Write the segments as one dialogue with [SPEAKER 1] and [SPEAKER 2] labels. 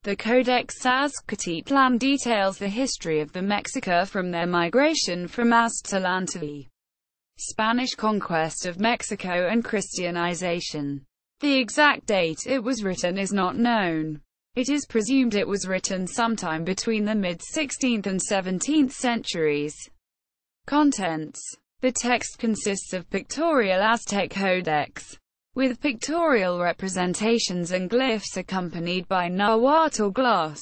[SPEAKER 1] The Codex Azcatitlan details the history of the Mexica from their migration from Aztlán to the Spanish conquest of Mexico and Christianization. The exact date it was written is not known. It is presumed it was written sometime between the mid-16th and 17th centuries. Contents. The text consists of pictorial Aztec codex, with pictorial representations and glyphs accompanied by Nahuatl gloss,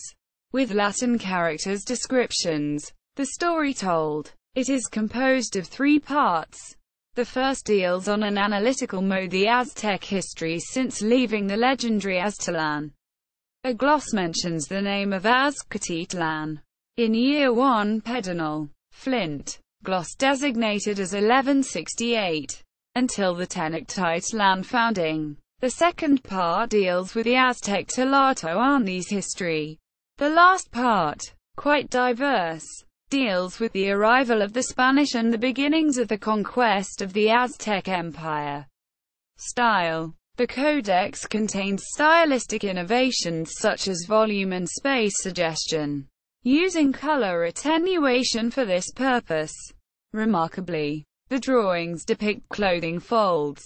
[SPEAKER 1] with Latin characters descriptions. The story told. It is composed of 3 parts. The first deals on an analytical mode the Aztec history since leaving the legendary Aztlán. A gloss mentions the name of Azcatitlan. In year 1 pedonal, flint, gloss designated as 1168, until the Tenochtitlan founding. The second part deals with the Aztec Tlatoanis history. The last part, quite diverse, deals with the arrival of the Spanish and the beginnings of the conquest of the Aztec Empire. Style. The codex contains stylistic innovations such as volume and space suggestion, using color attenuation for this purpose. Remarkably, the drawings depict clothing folds,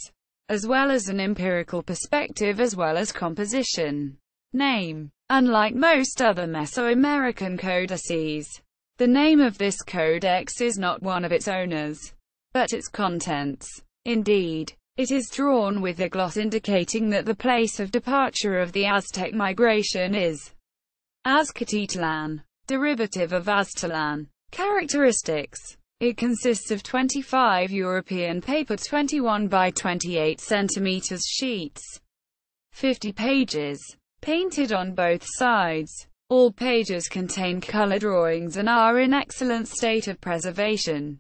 [SPEAKER 1] as well as an empirical perspective as well as composition. Name. Unlike most other Mesoamerican codices, the name of this codex is not one of its owners, but its contents. Indeed, it is drawn with a gloss indicating that the place of departure of the Aztec migration is Azcatitlan, derivative of Aztlán. Characteristics. It consists of 25 European paper 21 by 28 cm sheets, 50 pages, painted on both sides. All pages contain color drawings and are in excellent state of preservation.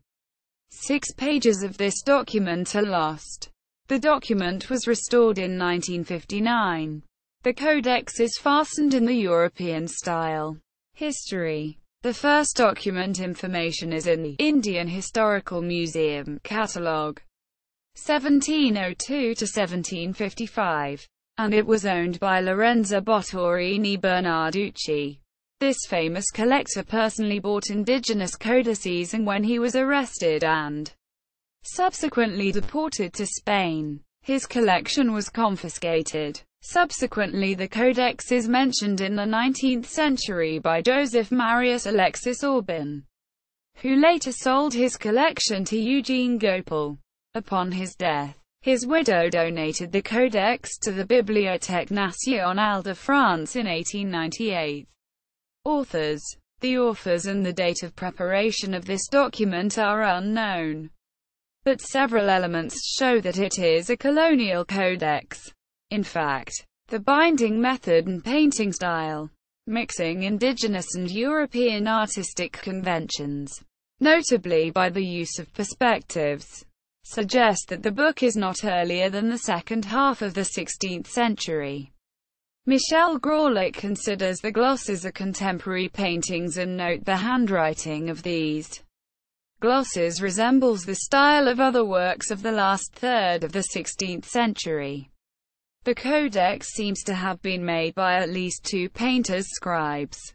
[SPEAKER 1] 6 pages of this document are lost. The document was restored in 1959. The codex is fastened in the European style. History. The first document information is in the Indian Historical Museum Catalogue, 1702 to 1755, and it was owned by Lorenzo Bottorini Bernarducci. This famous collector personally bought indigenous codices, and when he was arrested and subsequently deported to Spain, his collection was confiscated. Subsequently, the codex is mentioned in the 19th century by Joseph Marius Alexis Orban, who later sold his collection to Eugene Gopal. Upon his death, his widow donated the codex to the Bibliothèque Nationale de France in 1898. Authors. The authors and the date of preparation of this document are unknown, but several elements show that it is a colonial codex. In fact, the binding method and painting style, mixing indigenous and European artistic conventions, notably by the use of perspectives, suggest that the book is not earlier than the second half of the 16th century. Michel Graulich considers the glosses as contemporary paintings and note the handwriting of these glosses resembles the style of other works of the last third of the 16th century. The codex seems to have been made by at least 2 painters-scribes,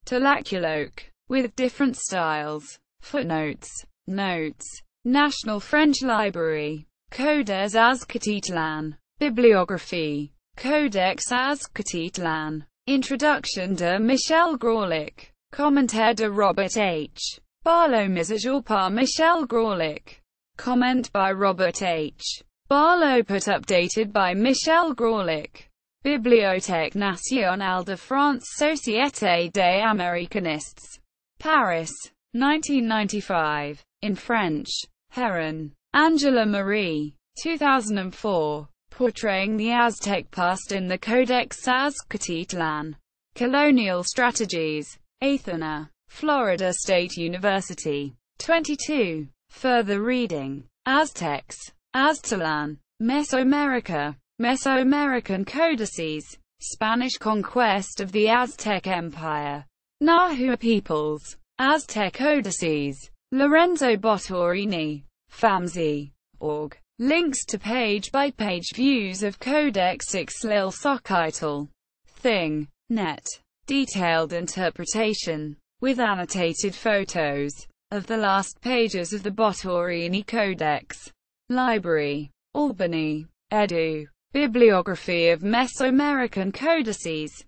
[SPEAKER 1] Tolaculoque, with different styles. Footnotes. Notes. National French Library. Codex Azcatitlan. Bibliographie. Codex Azcatitlan. Introduction de Michel Graulich. Commentaire de Robert H. Barlow. Mise à jour par Michel Graulich. Comment by Robert H. Barlow, put updated by Michel Graulich. Bibliothèque Nationale de France, Société des Americanistes. Paris, 1995. In French. Heron, Angela Marie. 2004. Portraying the Aztec past in the Codex Azcatitlan. Colonial Strategies. Athena, Florida State University. 22. Further reading. Aztecs. Aztlán. Mesoamerica. Mesoamerican codices. Spanish conquest of the Aztec Empire. Nahua peoples. Aztec codices. Lorenzo Bottorini. FAMSI. Org. Links to page-by-page views of Codex Azcatitlan. Thing. Net. Detailed interpretation, with annotated photos, of the last pages of the Botorini Codex. Library, Albany, Edu. Bibliography of Mesoamerican Codices.